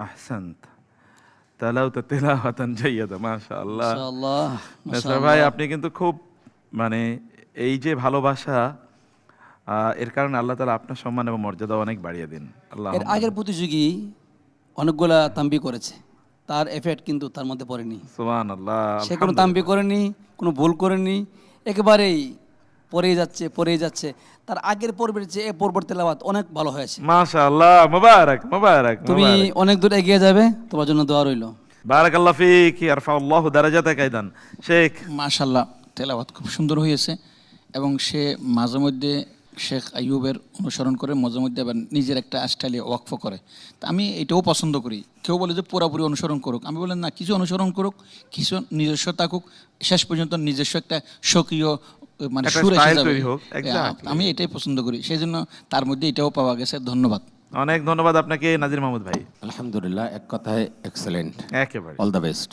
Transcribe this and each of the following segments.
আহসান্ত, তালাওতা তিলাওয়াতান জাইয়্যিদা, মাশাআল্লাহ। মাশাআল্লাহ, নেসার ভাই, আপনি কিন্তু খুব মানে এই যে ভালোবাসা, এর কারণে আল্লাহ তাআলা আপনার সম্মান এবং মর্যাদা অনেক বাড়িয়ে দিন। আল্লাহ। এর আগের প্রতিযোগী অনেকগুলা তাম্বি করেছে, তার এফেক্ট কিন্তু তার মধ্যে পড়েনি। সুবহানাল্লাহ, সে কোনো তাম্বি আলহামদুলিল্লাহ। করেনি, কোনো ভুল করেনি, একেবারেই পড়েই যাচ্ছে। তার আগের পর্বের চেয়ে এ পর্বের তেলাওয়াত অনেক ভালো হয়েছে। মাশাআল্লাহ, মুবারক মুবারক তুমি মুবারক। অনেক দূর এগিয়ে যাবে, তোমার জন্য দোয়া রইল। বারাকাল্লাহ ফিক, ইয়ারফাউল্লাহু দারাজাতাকা আইদান। শেখ, মাশাল্লাহ, তেলাওয়াত খুব সুন্দর হয়েছে এবং সে মাঝে মধ্যে শেখ আইয়ুবের অনুসরণ করে, মাঝে মধ্যে আবার নিজের একটা স্টাইলে ওয়াকফ করে। তা আমি এটাও পছন্দ করি। কেউ বলে যে পুরোপুরি অনুসরণ করুক, আমি বলেন না, কিছু অনুসরণ করুক, কিছু নিজস্ব থাকুক, শেষ পর্যন্ত নিজস্ব একটা স্বকীয় মানে একটা সুর এসে স্টাইল যাবে। তৈরি হোক, exactly. আমি এটাই পছন্দ করি, সেই জন্য তার মধ্যে এটাও পাওয়া গেছে। ধন্যবাদ। অনেক ধন্যবাদ আপনাকে নাজির মাহমুদ ভাই। আলহামদুলিল্লাহ, এক কথায় এক্সেলেন্ট, একেবারে। All the best.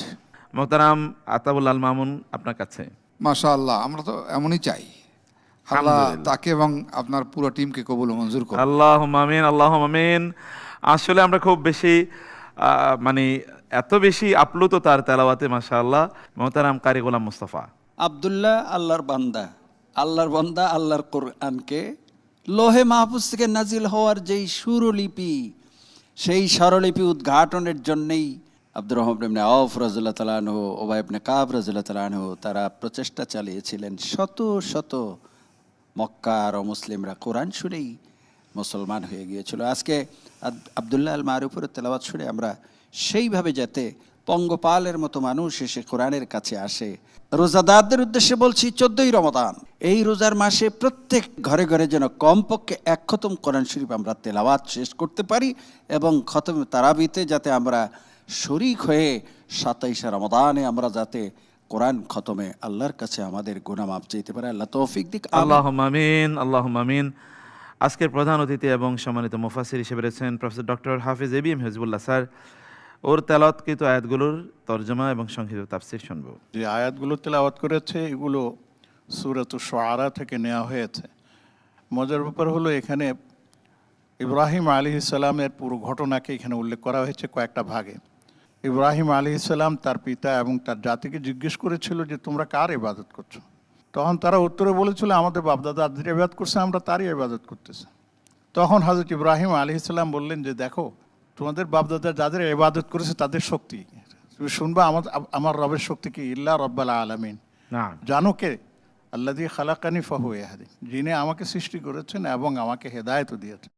মোহতারাম আতাউল আল মামুন, আপনার কাছে। মাশাআল্লাহ, আমরা তো এমনই চাই। আল্লাহ আলহামদুলিল্লাহ। তাকে এবং আপনার পুরো টিমকে কবুল ও মঞ্জুর করুন। আল্লাহুম্মা আমিন, আল্লাহুম্মা আমিন। আসলে আমরা খুব বেশি মানে এত বেশি আপ্লুত তার তেলাওয়াতে, মাশাআল্লাহ। মোহতারাম কারি গোলাম মুস্তাফা। আব্দুল্লাহ আল্লাহর বান্দা আল্লাহর কোরআনকে লোহে মাহফুজ থেকে নাজিল হওয়ার যেই সুরলিপি, সেই স্বরলিপি উদ্ঘাটনের জন্যেই আব্দুর রহমান ইবনে আওফ রাদিয়াল্লাহু তাআলা আনহু, উবাই ইবনে কাব রাদিয়াল্লাহু তাআলা আনহু তারা প্রচেষ্টা চালিয়েছিলেন। শত শত মক্কার মুসলিমরা কোরআন শুনেই মুসলমান হয়ে গিয়েছিল। আজকে আব্দুল্লাহ আল মারুফের তেলাওয়াত শুনে আমরা সেইভাবে যাতে পঙ্গপালের মতো মানুষ এসে কোরআনের কাছে আসে। রোজাদারদের উদ্দেশ্যে বলছি, 14ই রমাদান, এই রোজার মাসে প্রত্যেক ঘরে ঘরে যেন কমপক্ষে এক খতম কোরআন শরীফ আমরা তেলাওয়াত শেষ করতে পারি এবং খতম তারাবিতে যাতে আমরা শরীক হয়ে 27 রমাদানে আমরা যাতে কোরআন খতমে আল্লাহর কাছে আমাদের গুনাহ মাফ চাইতে পারে। আল্লাহ তৌফিক দিক। আল্লাহুম্মা আমিন, আল্লাহুম্মা আমিন। আজকের প্রধান অতিথি এবং সম্মানিত মুফাসসির হিসেবে রয়েছেন প্রফেসর ডক্টর হাফিজ এবিএম হিজবুল্লাহ স্যার। ওর তেলাওয়াতকৃত আয়াতগুলোর তরজমা এবং সংক্ষিপ্ত তাফসীর শুনবো। যে আয়াতগুলো তেলাওয়াত করেছে এগুলো সূরাতুশ শুআরা থেকে নেওয়া হয়েছে। মজার ব্যাপার হলো, এখানে ইব্রাহিম আলাইহিস সালামের পুরো ঘটনাকে এখানে উল্লেখ করা হয়েছে কয়েকটা ভাগে। ইব্রাহিম আলাইহিস সালাম তার পিতা এবং তার জাতিকে জিজ্ঞেস করেছিল যে তোমরা কার ইবাদত করছো? তখন তারা উত্তরে বলেছিল, আমাদের বাপদাদা যাদের ইবাদত করছে আমরা তারই ইবাদত করতেছি। তখন হযরত ইব্রাহিম আলাইহিস সালাম বললেন যে দেখো, তোমাদের বাপদাদা যাদের ইবাদত করেছে তাদের শক্তি তুমি শুনবা, আমার রবের শক্তি কি? ইল্লা রব্বাল আলামিন। না, জানো কে? আল্লাযী খালাকানি ফাহুয়া ইয়াহদিন, যিনি আমাকে সৃষ্টি করেছেন এবং আমাকে হেদায়েত দিয়েছেন।